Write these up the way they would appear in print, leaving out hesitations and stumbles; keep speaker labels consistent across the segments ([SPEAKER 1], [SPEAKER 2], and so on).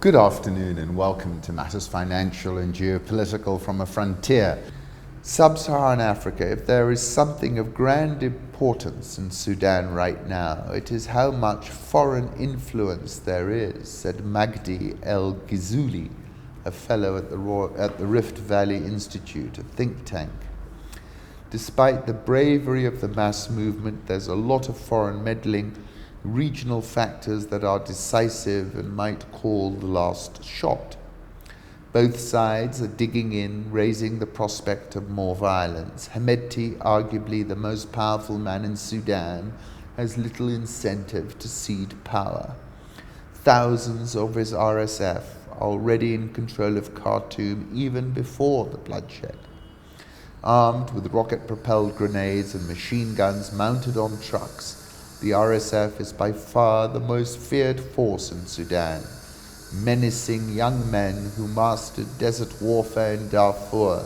[SPEAKER 1] Good afternoon and welcome to Matters Financial and Geopolitical from a Frontier. Sub-Saharan Africa, if there is something of grand importance in Sudan right now, it is how much foreign influence there is, said Magdi El Ghizuli, a fellow at the Rift Valley Institute, a think tank. Despite the bravery of the mass movement, there's a lot of foreign meddling, regional factors that are decisive and might call the last shot. Both sides are digging in, raising the prospect of more violence. Hemedti, arguably the most powerful man in Sudan, has little incentive to cede power. Thousands of his RSF are already in control of Khartoum even before the bloodshed. Armed with rocket-propelled grenades and machine guns mounted on trucks, the RSF is by far the most feared force in Sudan, menacing young men who mastered desert warfare in Darfur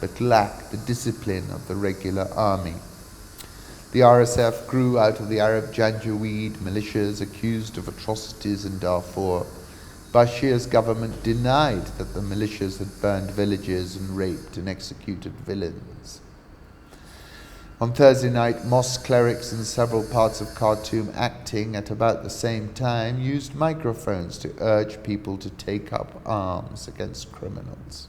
[SPEAKER 1] but lack the discipline of the regular army. The RSF grew out of the Arab Janjaweed militias accused of atrocities in Darfur. Bashir's government denied that the militias had burned villages and raped and executed villains. On Thursday night, mosque clerics in several parts of Khartoum, acting at about the same time, used microphones to urge people to take up arms against criminals.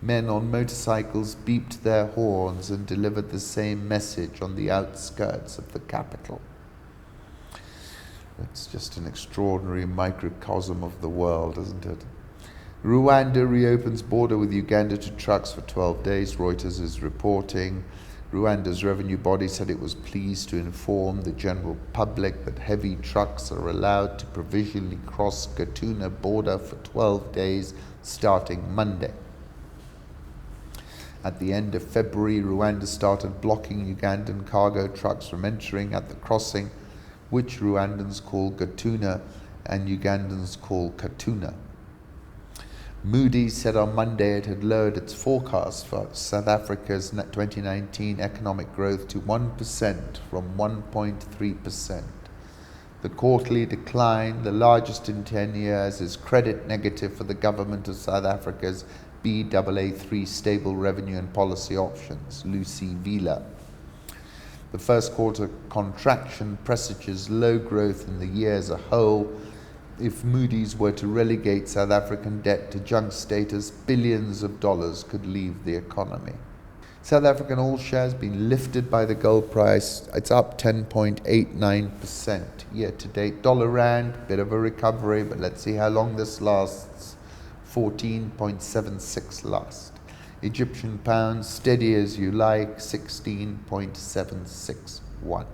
[SPEAKER 1] Men on motorcycles beeped their horns and delivered the same message on the outskirts of the capital. It's just an extraordinary microcosm of the world, isn't it? Rwanda reopens border with Uganda to trucks for 12 days, Reuters is reporting. Rwanda's revenue body said it was pleased to inform the general public that heavy trucks are allowed to provisionally cross Gatuna border for 12 days starting Monday. At the end of February, Rwanda started blocking Ugandan cargo trucks from entering at the crossing, which Rwandans call Gatuna and Ugandans call Katuna. Moody's said on Monday it had lowered its forecast for South Africa's 2019 economic growth to 1% from 1.3%. The quarterly decline, the largest in 10 years, is credit negative for the government of South Africa's Baa3 Stable Revenue and Policy Options, Lucy Vila. The first quarter contraction presages low growth in the year as a whole. If Moody's were to relegate South African debt to junk status, billions of dollars could leave the economy. South African all shares been lifted by the gold price. It's up 10.89% year to date. Dollar rand, bit of a recovery, but let's see how long this lasts. 14.76 last. Egyptian pound, steady as you like, 16.761.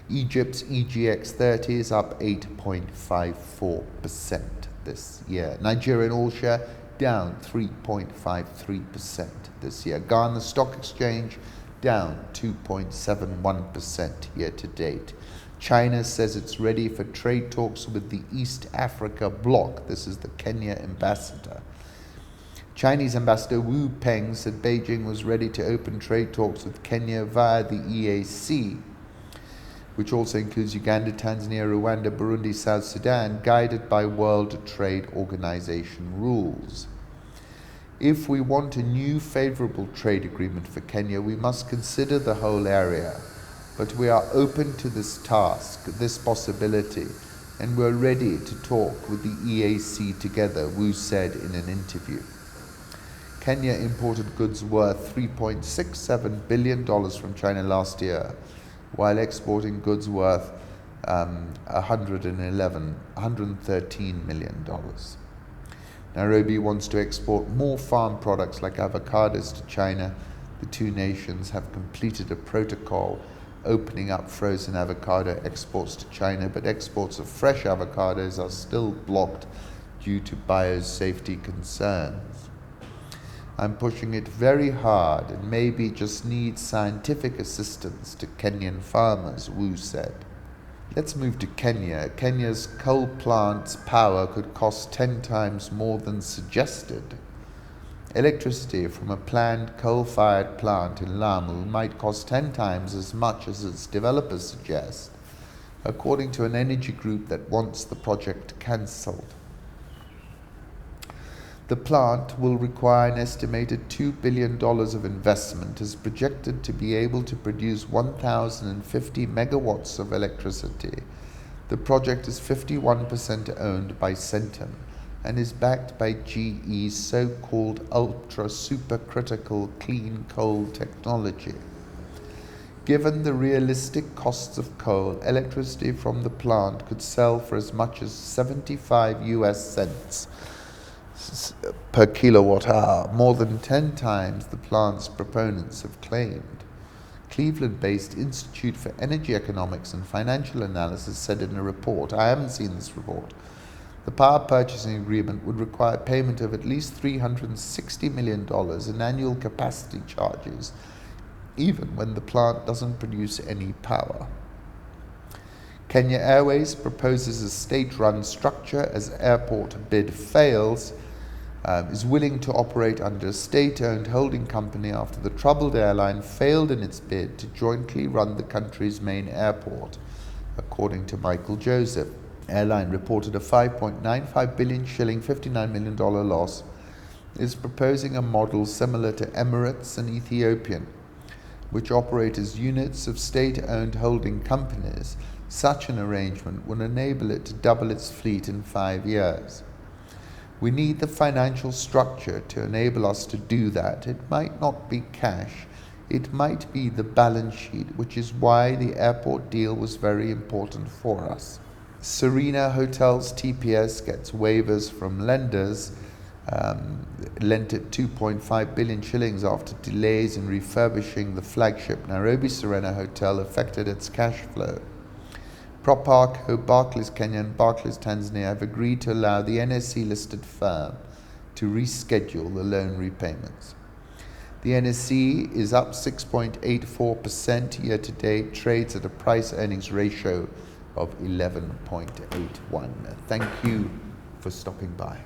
[SPEAKER 1] Egypt's EGX 30 is up 8.54% this year. Nigerian all-share down 3.53% this year. Ghana Stock Exchange down 2.71% year to date. China says it's ready for trade talks with the East Africa bloc. This is the Kenya ambassador. Chinese ambassador Wu Peng said Beijing was ready to open trade talks with Kenya via the EAC, which also includes Uganda, Tanzania, Rwanda, Burundi, South Sudan, guided by World Trade Organization rules. If we want a new favorable trade agreement for Kenya, we must consider the whole area. But we are open to this task, this possibility, and we're ready to talk with the EAC together, Wu said in an interview. Kenya imported goods worth $3.67 billion from China last year, while exporting goods worth $113 million. Nairobi wants to export more farm products like avocados to China. The two nations have completed a protocol opening up frozen avocado exports to China, but exports of fresh avocados are still blocked due to biosafety concerns. I'm pushing it very hard and maybe just need scientific assistance to Kenyan farmers, Wu said. Let's move to Kenya. Kenya's coal plant's power could cost 10 times more than suggested. Electricity from a planned coal-fired plant in Lamu might cost 10 times as much as its developers suggest, according to an energy group that wants the project cancelled. The plant will require an estimated $2 billion of investment, is projected to be able to produce 1,050 megawatts of electricity. The project is 51% owned by Centum and is backed by GE's so-called ultra-supercritical clean coal technology. Given the realistic costs of coal, electricity from the plant could sell for as much as 75 US cents per kilowatt hour, more than 10 times the plant's proponents have claimed. Cleveland-based Institute for Energy Economics and Financial Analysis said in a report, I haven't seen this report, the power purchasing agreement would require payment of at least $360 million in annual capacity charges, even when the plant doesn't produce any power. Kenya Airways proposes a state-run structure as airport bid fails, is willing to operate under a state-owned holding company after the troubled airline failed in its bid to jointly run the country's main airport, according to Michael Joseph. Airline reported a 5.95 billion shilling, $59 million loss, is proposing a model similar to Emirates and Ethiopian, which operate as units of state-owned holding companies. Such an arrangement would enable it to double its fleet in 5 years. We need the financial structure to enable us to do that. It might not be cash, it might be the balance sheet, which is why the airport deal was very important for us. Serena Hotels TPS gets waivers from lenders, lent at 2.5 billion shillings after delays in refurbishing the flagship Nairobi Serena Hotel affected its cash flow. Proparco, Barclays Kenya and Barclays Tanzania have agreed to allow the NSE-listed firm to reschedule the loan repayments. The NSE is up 6.84% year-to-date, trades at a price-earnings ratio of 11.81. Thank you for stopping by.